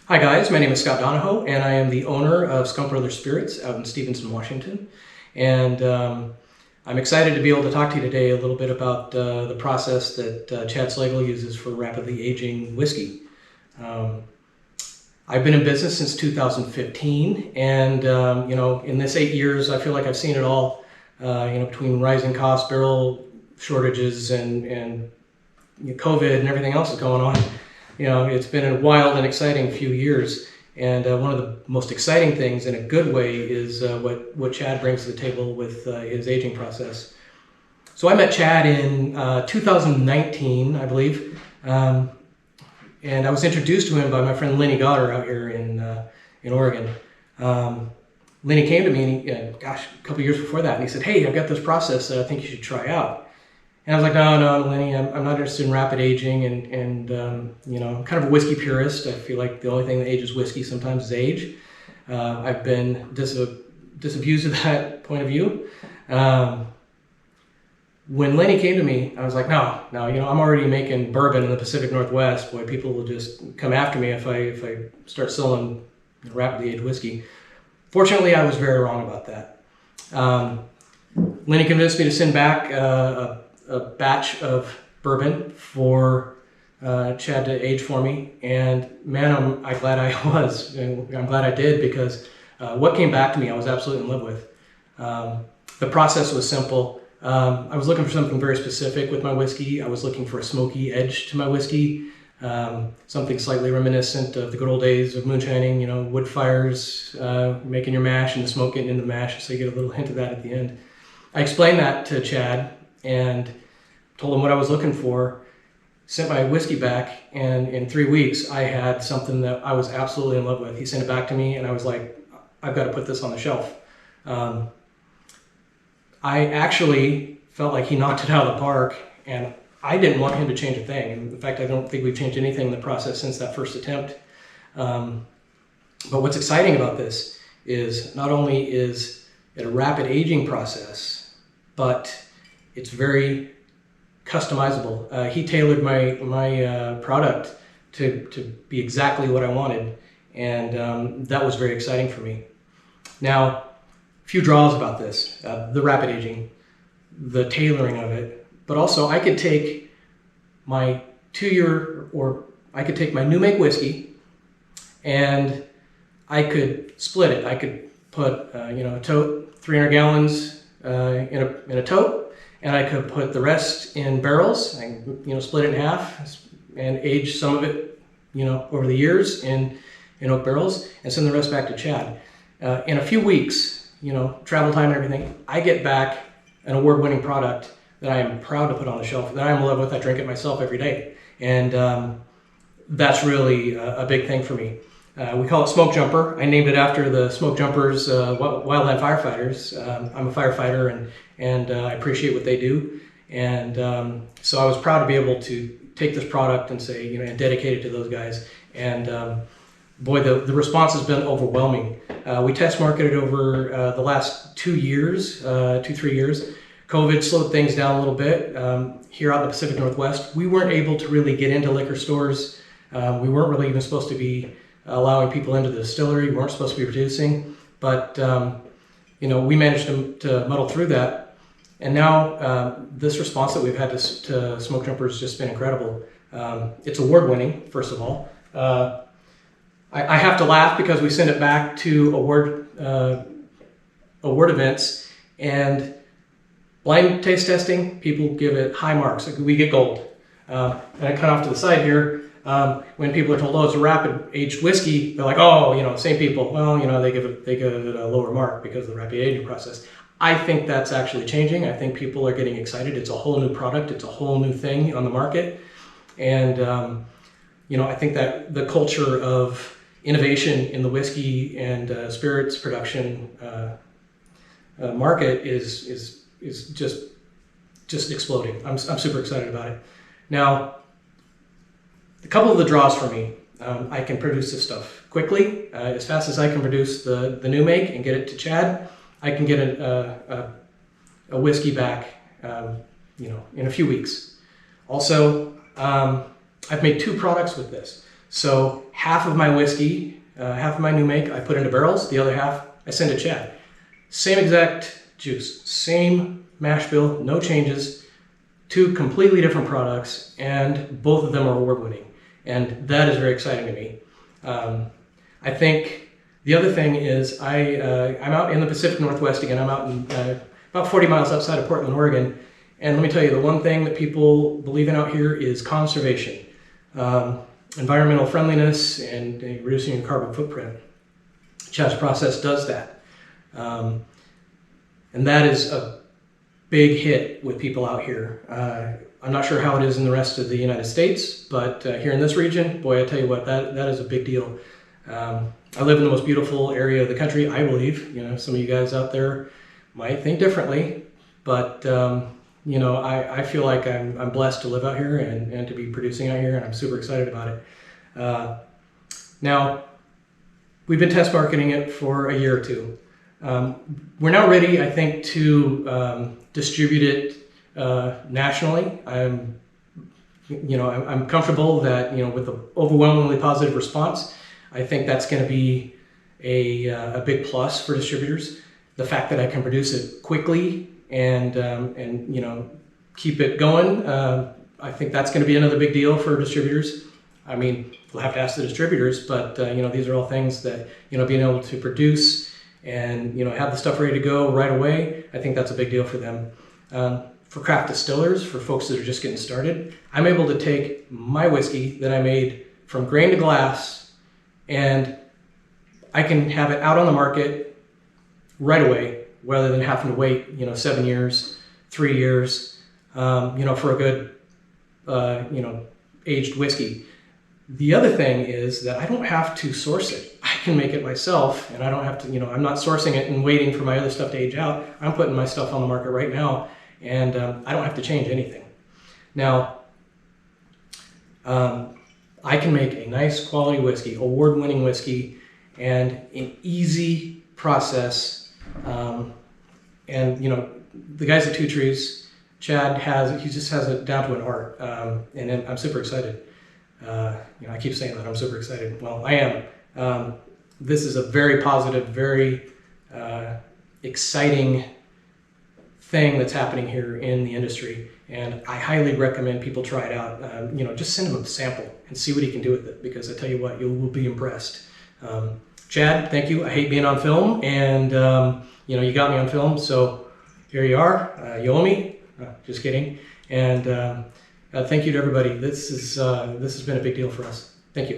Hi guys, my name is Scott Donahoe and I am the owner of Skunk Brothers Spirits out in Stevenson, Washington. And I'm excited to be able to talk to you today a little bit about the process that Chad Slagle uses for rapidly aging whiskey. I've been in business since 2015 and in this 8 years I feel like I've seen it all, between rising costs, barrel shortages and COVID and everything else is going on. It's been a wild and exciting few years, and one of the most exciting things in a good way is what Chad brings to the table with his aging process. So I met Chad in 2019, I believe, and I was introduced to him by my friend Lenny Goddard out here in Oregon. Lenny came to me, a couple years before that, and he said, "Hey, I've got this process that I think you should try out." And I was like, no, Lenny, I'm not interested in rapid aging, and I'm kind of a whiskey purist. I feel like the only thing that ages whiskey sometimes is age. I've been disabused of that point of view. When Lenny came to me, I was like, no, I'm already making bourbon in the Pacific Northwest. Boy, people will just come after me if I start selling rapidly aged whiskey. Fortunately, I was very wrong about that. Lenny convinced me to send back a batch of bourbon for Chad to age for me, and man, I'm glad I was, and I'm glad I did, because what came back to me I was absolutely in love with. The process was simple. I was looking for something very specific with my whiskey. I was looking for a smoky edge to my whiskey, something slightly reminiscent of the good old days of moonshining, wood fires, making your mash and the smoke getting into the mash, so you get a little hint of that at the end. I explained that to Chad and told him what I was looking for, sent my whiskey back, and in 3 weeks I had something that I was absolutely in love with. He sent it back to me and I was like, I've got to put this on the shelf. I actually felt like he knocked it out of the park, and I didn't want him to change a thing. In fact, I don't think we've changed anything in the process since that first attempt. But what's exciting about this is not only is it a rapid aging process, but it's very customizable. He tailored my product to be exactly what I wanted, and that was very exciting for me. Now, a few draws about this: the rapid aging, the tailoring of it, but also I could take my I could take my new make whiskey, and I could split it. I could put a tote, 300 gallons in a tote, and I could put the rest in barrels and split it in half and age some of it over the years in oak barrels, and send the rest back to Chad. In a few weeks, travel time and everything, I get back an award-winning product that I am proud to put on the shelf, that I'm in love with. I drink it myself every day, and that's really a big thing for me. We call it Smoke Jumper. I named it after the smoke jumpers, wildland firefighters. I'm a firefighter, and I appreciate what they do. And so I was proud to be able to take this product and say, and dedicate it to those guys. And boy, the response has been overwhelming. We test marketed over the last 2 years, 3 years. COVID slowed things down a little bit. Here out in the Pacific Northwest, we weren't able to really get into liquor stores. We weren't really even supposed to be allowing people into the distillery. We weren't supposed to be producing, but we managed to muddle through that. And now this response that we've had to Smoke Jumper has just been incredible. It's award-winning, first of all. I have to laugh because we send it back to award events, and blind taste testing, people give it high marks. We get gold. And I cut off to the side here. When people are told, oh, it's a rapid aged whiskey, they're like, oh, same people. Well, they give it a lower mark because of the rapid aging process. I think that's actually changing. I think people are getting excited. It's a whole new product. It's a whole new thing on the market. And, I think that the culture of innovation in the whiskey and spirits production market is just exploding. I'm super excited about it. Now, a couple of the draws for me: I can produce this stuff quickly, as fast as I can produce the new make and get it to Chad. I can get a whiskey back, in a few weeks. Also, I've made 2 products with this. So half of my whiskey, half of my new make, I put into barrels. The other half I send to Chad. Same exact juice, same mash bill, no changes. Two completely different products, and both of them are award-winning, and that is very exciting to me. I think the other thing is I'm out in the Pacific Northwest again. I'm out in about 40 miles outside of Portland, Oregon, and let me tell you, the one thing that people believe in out here is conservation, environmental friendliness, and reducing your carbon footprint. Chad's process does that, and that is a big hit with people out here. I'm not sure how it is in the rest of the United States, but here in this region, boy, I tell you what, that is a big deal. I live in the most beautiful area of the country, I believe. You know, some of you guys out there might think differently, but you know, I feel like I'm blessed to live out here and to be producing out here, and I'm super excited about it. Now, we've been test marketing it for a year or two. We're now ready, I think, to distribute it nationally. I'm comfortable that, you know, with the overwhelmingly positive response, I think that's going to be a big plus for distributors. The fact that I can produce it quickly and you know, keep it going, I think that's going to be another big deal for distributors. I mean, we'll have to ask the distributors, but you know, these are all things that, you know, being able to produce and, you know, have the stuff ready to go right away, I think that's a big deal for them. For craft distillers, for folks that are just getting started, I'm able to take my whiskey that I made from grain to glass, and I can have it out on the market right away, rather than having to wait, you know, 7 years, 3 years, you know, for a good, you know, aged whiskey. The other thing is that I don't have to source it. I can make it myself, and I don't have to, you know, I'm not sourcing it and waiting for my other stuff to age out. I'm putting my stuff on the market right now, and I don't have to change anything. Now, I can make a nice quality whiskey, award-winning whiskey, and an easy process. And, you know, the guys at Two Trees, Chad he just has it down to an art, and I'm super excited. You know, I keep saying that I'm super excited. Well, I am. This is a very positive, very exciting thing that's happening here in the industry, and I highly recommend people try it out. You know, just send him a sample and see what he can do with it, because I tell you what, you will be impressed. Chad, thank you. I hate being on film, and you know, you got me on film, so here you are. You owe me. Just kidding. And thank you to everybody. This has been a big deal for us. Thank you.